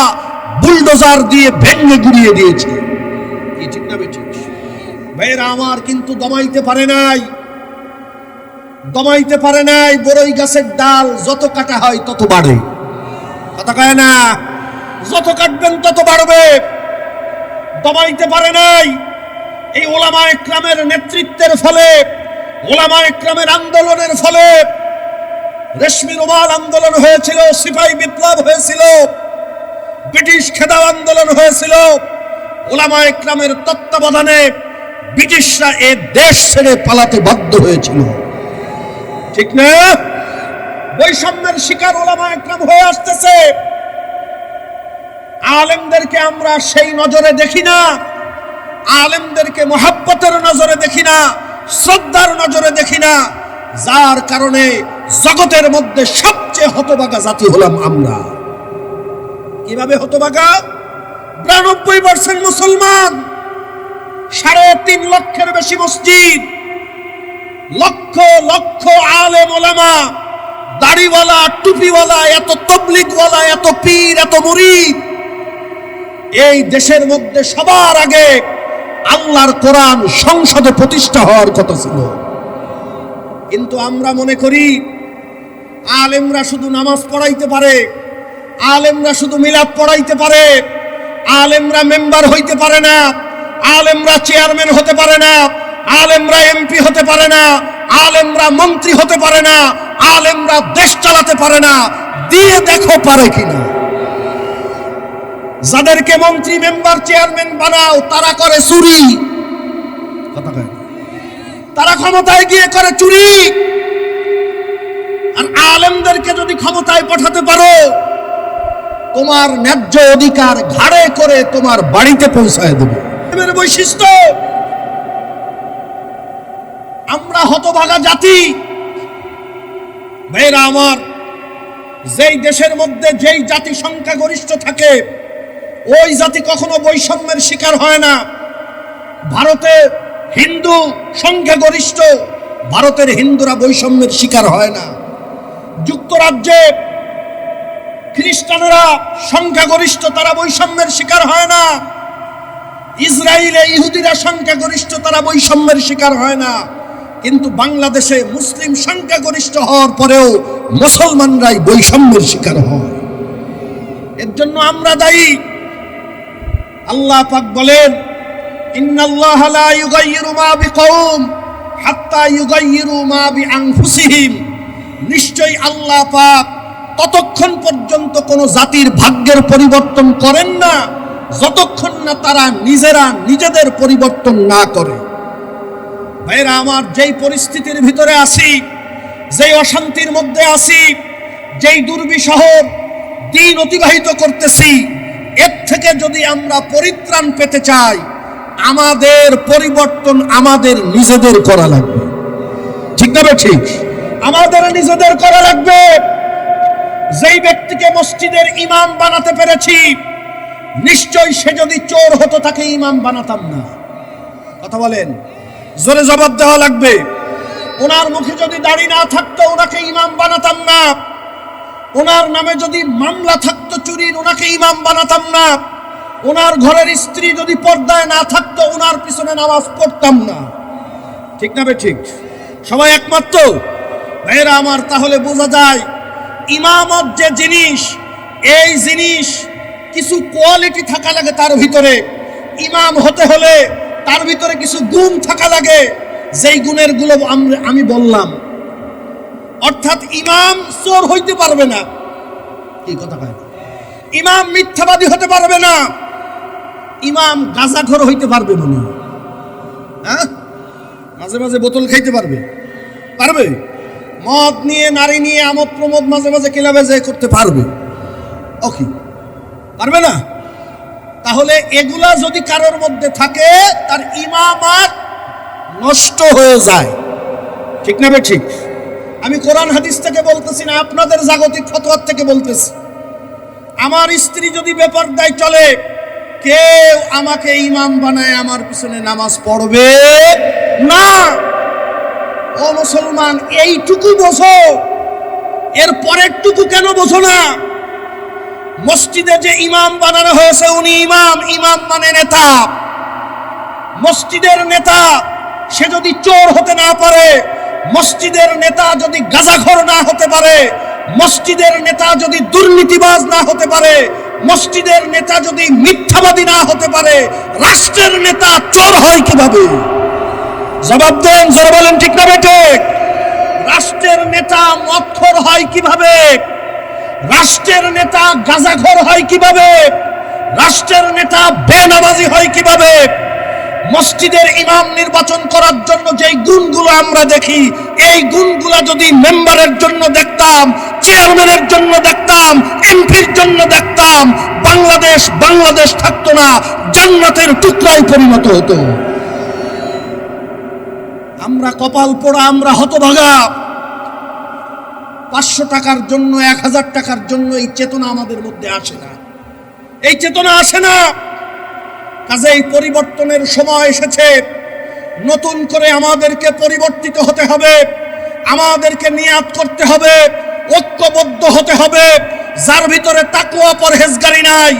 S1: বুলডোজার দিয়ে ভেঙে গুড়িয়ে দিয়েছে। কি ঠিক না বেঠিক? ভাইরা আমার, কিন্তু দমাইতে পারে নাই, দমাইতে পারে নাই। বড়ই গাছের ডাল যত কাটা হয় তত বাড়ে, কথা কয় না? যত কাটবেন তত বাড়বে। দমাইতে পারে নাই। এই ওলামায়ে কেরামের নেতৃত্বের ফলে, ওলামায়ে কেরামের আন্দোলনের ফলে রেশমি রুমাল আন্দোলন হয়েছিল, সিপাহী বিপ্লব হয়েছিল, ব্রিটিশ খেদাও আন্দোলন হয়েছিল। ওলামায়ে কেরামের তত্ত্বাবধানে ব্রিটিশরা এ দেশ ছেড়ে পালাতে বাধ্য হয়েছিল, ঠিক না? বৈষম্যের শিকার ওলামায়ে কেরাম হয়ে আসতেছে। আলেমদেরকে আমরা সেই নজরে দেখি না, আলেমদেরকে মোহাব্বতের নজরে দেখি না, শ্রদ্ধার নজরে দেখি না, যার কারণে জগতের মধ্যে সবচেয়ে হতভাগা জাতি হলাম আমরা। কিভাবে হতভাগা? 92% মুসলমান, 3.5 লক্ষের বেশি মসজিদ, লক্ষ লক্ষ আলেম ওলামা, দাড়িওয়ালা, টুপিওয়ালা, এত তাবলীগওয়ালা, এত পীর, এত মুরিদ। এই দেশের মধ্যে সবার আগে আল্লাহর কোরআন সংসদে প্রতিষ্ঠা হওয়ার কথা ছিল, কিন্তু আমরা মনে করি আলেমরা শুধু নামাজ পড়াইতে পারে, আলেমরা শুধু মিলাদ পড়াইতে পারে, আলেমরা মেম্বার হইতে পারে না, আলেমরা চেয়ারম্যান হতে পারে না, আলেমরা এমপি হতে পারে না, আলেমরা মন্ত্রী হতে পারে না, আলেমরা দেশ চালাতে পারে না। দিয়ে দেখো পারে কিনা। যাদেরকে মন্ত্রী, মেম্বার, চেয়ারম্যান বানাও, তারা করে চুরি, কথা কয়, তারা ক্ষমতায় গিয়ে করে চুরি। আর আলেমদেরকে যদি ক্ষমতায় পাঠাতে পারো, তোমার ন্যায্য অধিকার ঘাড়ে করে তোমার বাড়িতে পৌঁছায় দেবে। এর বৈশিষ্ট্য, আমরা হতভাগা জাতি। ভাইরা আমার, যেই দেশের মধ্যে যেই জাতি সংখ্যাগরিষ্ঠ থাকে, ওই জাতি কখনো বৈষম্যের শিকার হয় না। ভারতে হিন্দু সংখ্যাগরিষ্ঠ, ভারতের হিন্দুরা বৈষম্যের শিকার হয় না। যুক্তরাজ্যে খ্রিস্টানরা সংখ্যাগরিষ্ঠ, তারা বৈষম্যের শিকার হয় না। ইসরায়েলে ইহুদিরা সংখ্যাগরিষ্ঠ, তারা বৈষম্যের শিকার হয় না। কিন্তু বাংলাদেশে মুসলিম সংখ্যাগরিষ্ঠ হওয়ার পরেও মুসলমানরাই বৈষম্যের শিকার হয়। এর জন্য আমরা দায়ী। আল্লাহ পাক বলেন, ইন্নাল্লাহা লা ইউগাইয়িরু মা বিকওম হাত্তা ইউগাইয়িরু মা বিআনফুসিহিম। নিশ্চয়ই আল্লাহ পাক ততক্ষণ পর্যন্ত কোনো জাতির ভাগ্যের পরিবর্তন করেন না যতক্ষণ না তারা নিজেরা নিজেদের পরিবর্তন না করে। ভাইরা আমার, যেই পরিস্থিতির ভিতরে আছি, যেই অশান্তির মধ্যে আছি, যেই দুর্বিষহ দিন অতিবাহিত করতেছি, এর থেকে যদি আমরা পরিত্রাণ পেতে চাই, আমাদের পরিবর্তন আমাদের নিজেদের করা লাগবে। ঠিক না ঠিক? আমাদের নিজেদের করা লাগবে। যেই ব্যক্তিকে মসজিদের ইমাম বানাতে পেরেছি, নিশ্চয়ই সে যদি চোর হতো তাকে ইমাম বানাতাম না। কথা বলেন, জোরে জবাব দেওয়া লাগবে। ওনার মুখে যদি দাড়ি না থাকতো ওনাকে ইমাম বানাতাম না। ওনার নামে যদি মামলা থাকতো চুরির, ওনাকে ইমাম বানাতাম না। ওনার ঘরের স্ত্রী যদি পর্দায় না থাকতো ওনার পিছনে নামাজ পড়তাম না। ঠিক না ঠিক? সবাই একমাত্র? ভাইরা আমার, তাহলে বোঝা যায় ইমামত যে জিনিস, এই জিনিস কিছু কোয়ালিটি থাকা লাগে তার ভিতরে। ইমাম হতে হলে তার ভিতরে কিছু গুণ থাকা লাগে, যেই গুণের গুলো আমি বললাম। অর্থাৎ ইমাম চোর হইতে পারবে না। কি কথা কয়? ইমাম মিথ্যাবাদী হতে পারবে না। ইমাম গাঁজাখোর হইতে পারবে না। হ্যাঁ, মাঝে মাঝে বোতল খাইতে পারবে, পারবে। মদ নিয়ে, নারী নিয়ে আমোদ প্রমোদ মাঝে মাঝে ক্লাবে যায় করতে পারবে। ওকে, পারবে না? তাহলে এগুলা যদি কারোর মধ্যে থাকে, তার ইমামাত নষ্ট হয়ে যায়। ঠিক না ঠিক? আমি কোরআন হাদিস থেকে বলতেছি না, আপনাদের জাগতিক ফতোয়ার থেকে বলতেছি। আমার স্ত্রী যদি বেপরদায় চলে, কেউ আমাকে ইমাম বানায় আমার পিছনে নামাজ পড়বে না। ও মুসলমান, এইটুকু বোঝো, এর পরের টুকু কেন বোঝো না? মসজিদে যে ইমাম বানানো হয়েছে উনি ইমাম। ইমাম মানে নেতা। মসজিদের নেতা সে যদি চোর হতে না পারে, মসজিদের নেতা যদি গাঁজাখোর না হতে পারে, মসজিদের নেতা যদি দুর্নীতিবাজ না হতে পারে, মসজিদের নেতা যদি মিথ্যাবাদী না হতে পারে, রাষ্ট্রের নেতা চোর হয় কিভাবে? জবাব দেন, জোরে বলেন, ঠিক না ঠিক? রাষ্ট্রের নেতা মদখোর হয় কিভাবে? রাষ্ট্রের নেতা গাঁজাখোর হয় কিভাবে? রাষ্ট্রের নেতা বেনামাজি হয় কিভাবে? মসজিদের ইমাম নির্বাচন করার জন্য যেই গুণগুলো আমরা দেখি, এই গুণগুলো যদি মেম্বারের জন্য দেখতাম, চেয়ারম্যানের জন্য দেখতাম, এমপির জন্য দেখতাম, বাংলাদেশ থাকতো না, জান্নাতের টুকরায় পরিণত হতো। আমরা কপাল পোড়া, আমরা হতভাগা। 500 টাকার জন্য, 1000 টাকার জন্য এই চেতনা আমাদের মধ্যে আসে না। এই চেতনা আসে না। কাজেই পরিবর্তনের সময় এসেছে। নতুন করে আমাদেরকে পরিবর্তিত হতে হবে। আমাদেরকে নিয়াত করতে হবে, ঐক্যবদ্ধ হতে হবে। যার ভিতরে তাকওয়া পরহেজগারি নাই,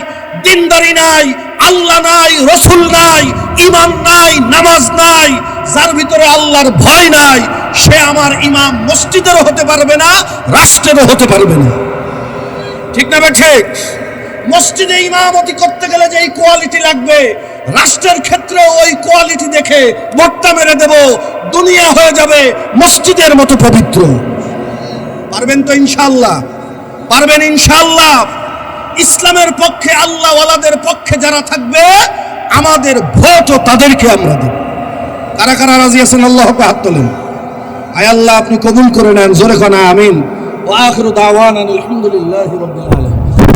S1: দিনদারি নাই, আল্লাহ নাই, রসুল নাই, ইমান নাই, নামাজ নাই, যার ভিতরে আল্লাহর ভয় নাই, সে আমার ইমাম মসজিদেরও হতে পারবে না, রাষ্ট্রেরও হতে পারবে না। ঠিক না ঠিক? মসজিদে ইমামতি করতে গেলে যে কোয়ালিটি লাগবে, রাষ্ট্রের ক্ষেত্রে ওই কোয়ালিটি দেখে ভোটটা মেরে দেব, দুনিয়া হয়ে যাবে মসজিদের মতো পবিত্র। পারবেন তো ইনশাআল্লাহ? পারবেন ইনশাআল্লাহ? ইসলামের পক্ষে, আল্লাহ ওয়ালাদের পক্ষে যারা থাকবে, আমাদের ভোটও তাদেরকে আমরা দেব। কারা কারা রাজি আছেন? আল্লাহকে হাত তোলেন। আয় আল্লাহ, আপনি কবুল করে নেন। জোরে খানা আমিন। ওয়া আখিরু দাওয়ানা আলহামদুলিল্লাহি রাব্বিল আলামিন।